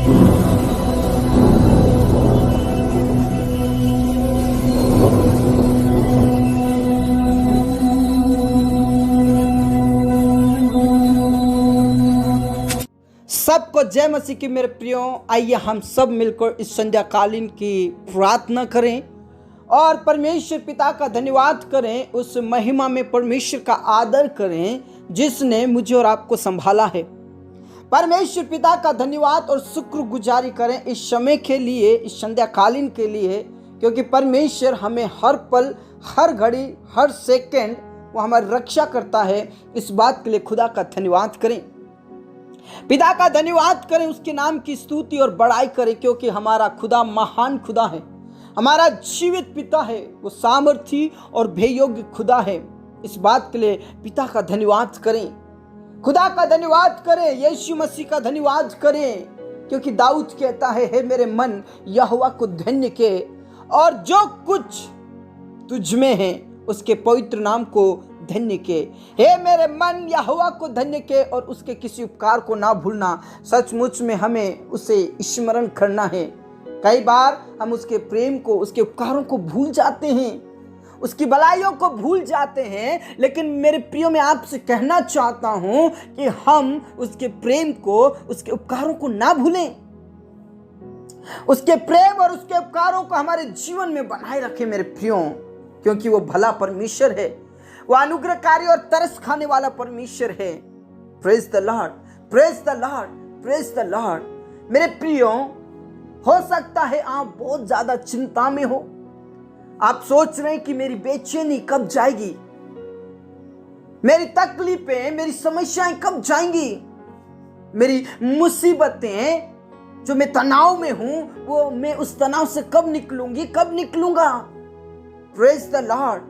सबको जय मसीह की मेरे प्रियो। आइए हम सब मिलकर इस संध्याकालीन की प्रार्थना करें और परमेश्वर पिता का धन्यवाद करें, उस महिमा में परमेश्वर का आदर करें जिसने मुझे और आपको संभाला है। परमेश्वर पिता का धन्यवाद और शुक्रगुजारी करें इस समय के लिए, इस संध्याकालीन के लिए, क्योंकि परमेश्वर हमें हर पल, हर घड़ी, हर सेकंड वो हमारी रक्षा करता है। इस बात के लिए खुदा का धन्यवाद करें, पिता का धन्यवाद करें, उसके नाम की स्तुति और बड़ाई करें, क्योंकि हमारा खुदा महान खुदा है, हमारा जीवित पिता है, वो सामर्थी और भययोग्य खुदा है। इस बात के लिए पिता का धन्यवाद करें, खुदा का धन्यवाद करें, यीशु मसीह का धन्यवाद करें, क्योंकि दाऊद कहता है, हे मेरे मन यहोवा को धन्य के और जो कुछ तुझ में है उसके पवित्र नाम को धन्य के। हे मेरे मन यहोवा को धन्य के और उसके किसी उपकार को ना भूलना। सचमुच में हमें उसे स्मरण करना है। कई बार हम उसके प्रेम को, उसके उपकारों को भूल जाते हैं, उसकी भलाइयों को भूल जाते हैं, लेकिन मेरे प्रियो मैं आपसे कहना चाहता हूं कि हम उसके प्रेम को, उसके उपकारों को ना भूलें। उसके प्रेम और उसके उपकारों को हमारे जीवन में बनाए रखें मेरे प्रियो, क्योंकि वो भला परमेश्वर है, वो अनुग्रहकारी और तरस खाने वाला परमेश्वर है। Praise the Lord, praise the Lord, praise the Lord. मेरे प्रियो, हो सकता है आप बहुत ज्यादा चिंता में हो, आप सोच रहे हैं कि मेरी बेचैनी कब जाएगी, मेरी तकलीफें, मेरी समस्याएं कब जाएंगी, मेरी मुसीबतें, जो मैं तनाव में हूं, वो मैं उस तनाव से कब निकलूंगी, कब निकलूंगा। Praise the Lord.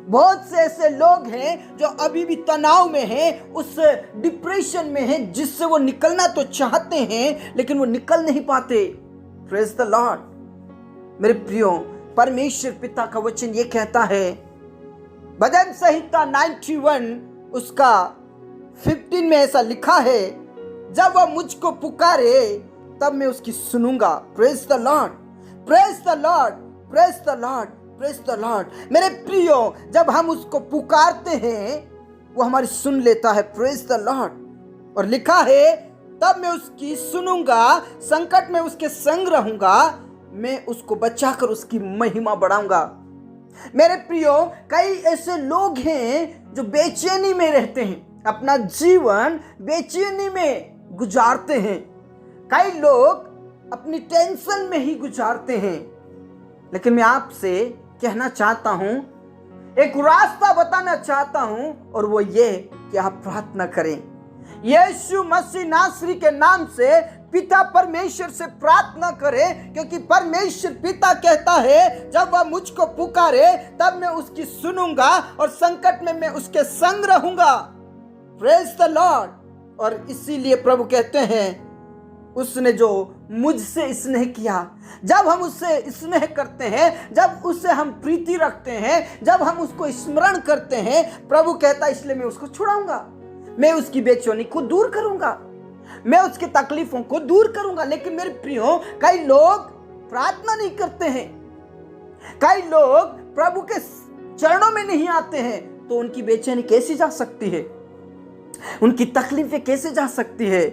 बहुत से ऐसे लोग हैं जो अभी भी तनाव में हैं, उस डिप्रेशन में हैं, जिससे वो निकलना तो चाहते हैं लेकिन वो निकल नहीं पाते। Praise the Lord. मेरे प्रियो, परमेश्वर पिता का वचन ये कहता है, भजन संहिता 91 उसका 15 में ऐसा लिखा है, जब वह मुझको पुकारे तब मैं उसकी सुनूंगा। Praise the Lord, praise the Lord, praise the Lord, praise the Lord. मेरे प्रियो, जब हम उसको पुकारते हैं वो हमारी सुन लेता है। Praise the Lord. और लिखा है, तब मैं उसकी सुनूंगा, संकट में उसके संग रहूंगा, मैं उसको बचाकर उसकी महिमा बढ़ाऊंगा। मेरे प्रियो, कई ऐसे लोग हैं जो बेचैनी में रहते हैं, अपना जीवन बेचैनी में गुजारते हैं। कई लोग अपनी टेंशन में ही गुजारते हैं, लेकिन मैं आपसे कहना चाहता हूं, एक रास्ता बताना चाहता हूं, और वो ये कि आप प्रार्थना करें। यीशु मसीह नासरी के नाम से पिता परमेश्वर से प्रार्थना करें, क्योंकि परमेश्वर पिता कहता है, जब वह मुझको पुकारे तब मैं उसकी सुनूंगा और संकट में मैं उसके संग रहूंगा। Praise the Lord. और इसीलिए प्रभु कहते हैं, उसने जो मुझसे स्नेह किया, जब हम उससे स्नेह करते हैं, जब उससे हम प्रीति रखते हैं, जब हम उसको स्मरण करते हैं, प्रभु कहता है, इसलिए मैं उसको छुड़ाऊंगा, मैं उसकी बेचैनी को दूर करूंगा, मैं उसकी तकलीफों को दूर करूंगा। लेकिन मेरे प्रियो, कई लोग प्रार्थना नहीं करते हैं, कई लोग प्रभु के चरणों में नहीं आते हैं, तो उनकी बेचैनी कैसे जा सकती है, उनकी तकलीफें कैसे जा सकती है।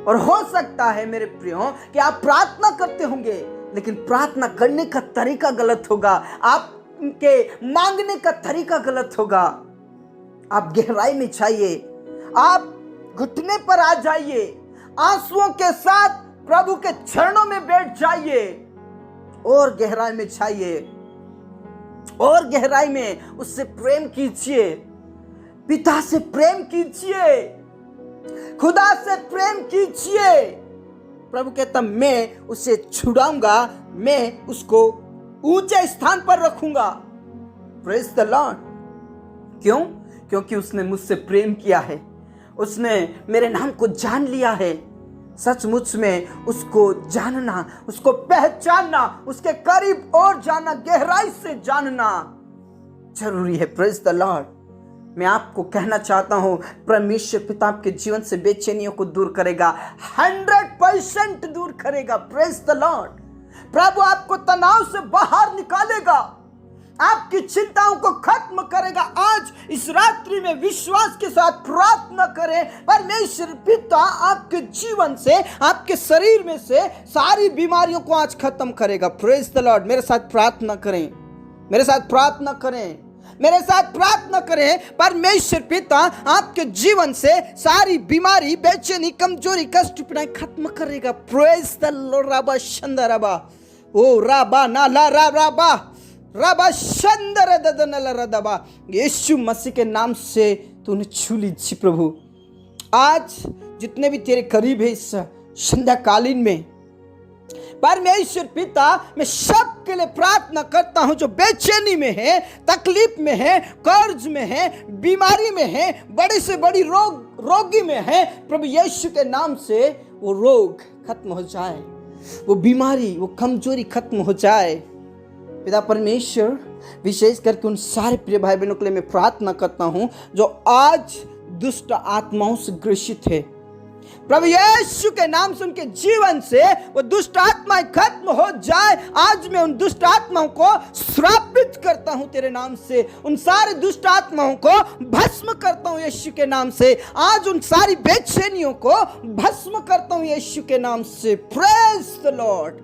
और हो सकता है मेरे प्रियो कि आप प्रार्थना करते होंगे, लेकिन प्रार्थना करने का तरीका गलत होगा, आपके मांगने का तरीका गलत होगा। आप गहराई में जाइए, आप घुटने पर आ जाइए, आंसुओं के साथ प्रभु के चरणों में बैठ जाइए और गहराई में जाइए, और गहराई में उससे प्रेम कीजिए, पिता से प्रेम कीजिए, खुदा से प्रेम कीजिए। प्रभु कहता, मैं उसे छुड़ाऊंगा, मैं उसको ऊंचे स्थान पर रखूंगा। Praise the Lord. क्यों? क्योंकि उसने मुझसे प्रेम किया है, उसने मेरे नाम को जान लिया है। सचमुच में उसको जानना, उसको पहचानना, उसके करीब और जाना, गहराई से जानना जरूरी है। Praise the Lord. मैं आपको कहना चाहता हूं, परमेश्वर पिता आपके जीवन से बेचैनियों को दूर करेगा, 100% दूर करेगा। Praise the Lord. प्रभु आपको तनाव से बाहर निकालेगा, आपकी चिंताओं को खत्म करेगा। आज इस रात्रि में विश्वास के साथ प्रार्थना करें, परमेश्वर पिता आपके जीवन से, आपके शरीर में से सारी बीमारियों को आज खत्म करेगा। Praise the Lord. मेरे साथ प्रार्थना करें, मेरे साथ प्रार्थना करें, मेरे साथ प्रार्थना करें। परमेश्वर पिता आपके जीवन से सारी बीमारी, बेचैनी, कमजोरी, कष्ट, पीड़ाएं खत्म करेगा। Praise the lord. राबा शंदा राबा, ओ राबा ना ला राबा राबा शंदर ददनल रदबा। यीशु मसीह के नाम से तूने छू लीजिए प्रभु। आज जितने भी तेरे करीब है इस संध्याकालीन में, परमेश्वर पिता, मैं सबके लिए प्रार्थना करता हूं जो बेचैनी में है, तकलीफ में है, कर्ज में है, बीमारी में है, बड़ी से बड़ी रोगी में है। प्रभु यीशु के नाम से वो रोग खत्म हो जाए, वो बीमारी, वो कमजोरी खत्म हो जाए। पिता परमेश्वर, विशेष करके उन सारे प्रिय भाई बहनों के लिए मैं प्रार्थना करता हूं जो आज दुष्ट आत्माओं से ग्रसित है। प्रभु यीशु के नाम से उनके जीवन से वो दुष्ट आत्माएं खत्म हो जाए। आज मैं उन दुष्ट आत्माओं को श्रापित करता हूं तेरे नाम से, उन सारे दुष्ट आत्माओं को भस्म करता हूं यीशु के नाम से। आज उन सारी बेचैनियों को भस्म करता हूं यीशु के नाम से। Praise the Lord.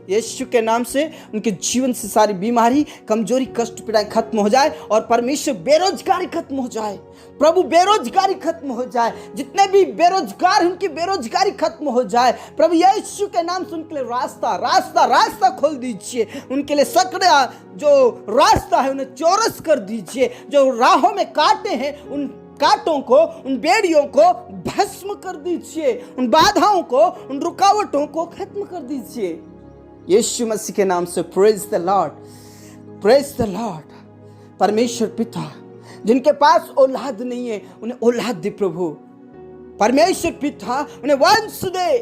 यीशु के नाम से उनके जीवन से सारी बीमारी, कमजोरी, कष्ट, पीड़ाएं खत्म हो जाए और परमेश्वर बेरोजगारी खत्म हो जाए। प्रभु बेरोजगारी खत्म हो जाए, जितने भी बेरोजगार उनकी बेरोजगारी खत्म हो जाए। प्रभु यीशु के नाम से उनके लिए रास्ता खोल दीजिए। उनके लिए सकड़ा जो रास्ता है उन्हें चौरस कर दीजिए। जो राहों में कांटे हैं उन कांटों को, उन बेड़ियों को भस्म कर दीजिए। उन बाधाओं को, उन रुकावटों को खत्म कर दीजिए यीशु मसीह के नाम से। Praise the Lord, praise the Lord. परमेश्वर पिता, जिनके पास औलाद नहीं है उन्हें औलाद दे प्रभु। परमेश्वर पिता, उन्हें वंश दे,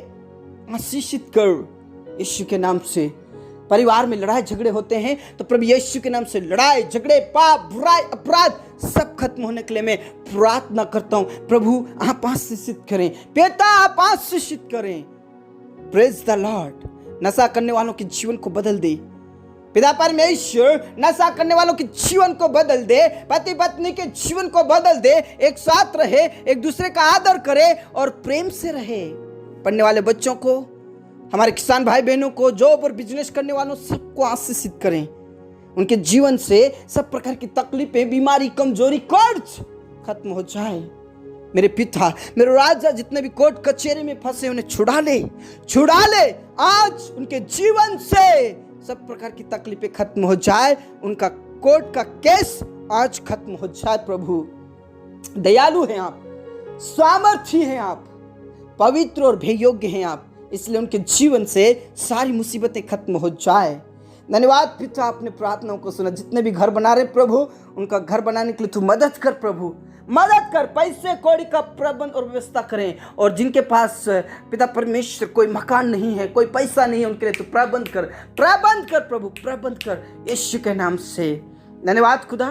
आशीषित कर यीशु के नाम से। परिवार में लड़ाई झगड़े होते हैं तो प्रभु यीशु के नाम से लड़ाई झगड़े, पाप, बुराई, अपराध सब खत्म होने के लिए मैं प्रार्थना करता हूं। प्रभु आप आशीषित करें, पिता आप आशीषित करें। Praise the Lord. नशा करने वालों के जीवन को बदल दे पिता परमेश्वर, नशा करने वालों के जीवन को बदल दे, पति पत्नी के जीवन को बदल दे, एक साथ रहे, एक दूसरे का आदर करे और प्रेम से रहे। पढ़ने वाले बच्चों को, हमारे किसान भाई बहनों को, जॉब और बिजनेस करने वालों सबको आशीषित करें। उनके जीवन से सब प्रकार की तकलीफें, बीमारी, कमजोरी, कर्ज खत्म हो जाए। मेरे पिता, मेरे राजा, जितने भी कोर्ट कचहरी में फंसे उन्हें छुड़ा ले। आज उनके जीवन से सब प्रकार की तकलीफें खत्म हो जाए। उनका कोर्ट का केस आज खत्म हो जाए। प्रभु दयालु हैं आप, सामर्थी हैं आप, पवित्र और भययोग्य हैं आप, इसलिए उनके जीवन से सारी मुसीबतें खत्म हो जाए। धन्यवाद पिता, आपने प्रार्थनाओं को सुना। जितने भी घर बना रहे प्रभु, उनका घर बनाने के लिए तू मदद कर प्रभु, मदद कर। पैसे कौड़ी का प्रबंध और व्यवस्था करें। और जिनके पास पिता परमेश्वर कोई मकान नहीं है, कोई पैसा नहीं है, उनके लिए तू प्रबंध कर प्रभु, प्रबंध कर यीशु के नाम से। धन्यवाद खुदा,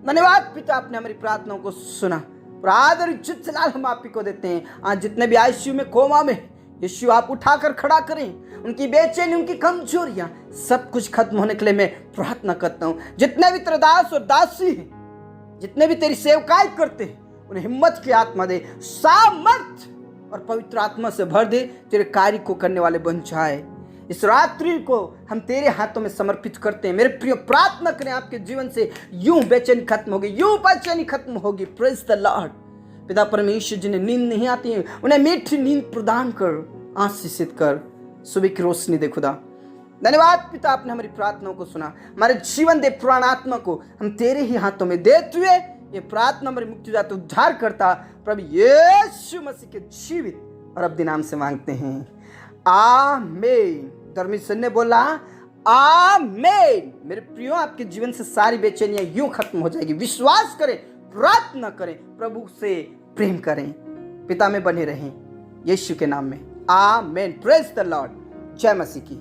धन्यवाद पिता, आपने हमारी प्रार्थनाओं को सुना। आदर इज्जत जलाल हम आप ही को देते हैं। आज जितने भी आईसीयू में, कोमा में, यीशु आप उठाकर खड़ा करें। उनकी बेचैनी, उनकी कमजोरियां सब कुछ खत्म होने के लिए मैं प्रार्थना करता हूं। जितने भी तेरे दास और दासी हैं, जितने भी तेरी सेवकाई करते हैं, उन्हें हिम्मत की आत्मा दे, सामर्थ और पवित्र आत्मा से भर दे। तेरे कार्य को करने वाले बन जाए। इस रात्रि को हम तेरे हाथों में समर्पित करते हैं। मेरे प्रिय, प्रार्थना करें आपके जीवन से यूं बेचैनी खत्म होगी, यूं बेचैनी खत्म होगी। Praise the Lord. पिता परमेश्वर, जिन्हें नींद नहीं आती है उन्हें मीठी नींद प्रदान कर, आशीषित कर। सुबह की रोशनी दे खुदा। धन्यवाद पिता, आपने हमारी प्रार्थनाओं को सुना। हमारे जीवन दे, पुराण आत्मा को हम तेरे ही हाथों में देते हुए ये प्रार्थना हमारे मुक्तिदाता, उद्धार करता प्रभु यीशु मसीह के जीवित और अब्दी नाम से मांगते हैं, आमीन। धर्मेश्वर ने बोला आमीन। मेरे प्रियो, आपके जीवन से सारी बेचैनियां यूं खत्म हो जाएगी। विश्वास करें, प्रार्थना करें, प्रभु से प्रेम करें, पिता में बने रहें, यीशु के नाम में आमीन। Praise the Lord. जय मसीह की।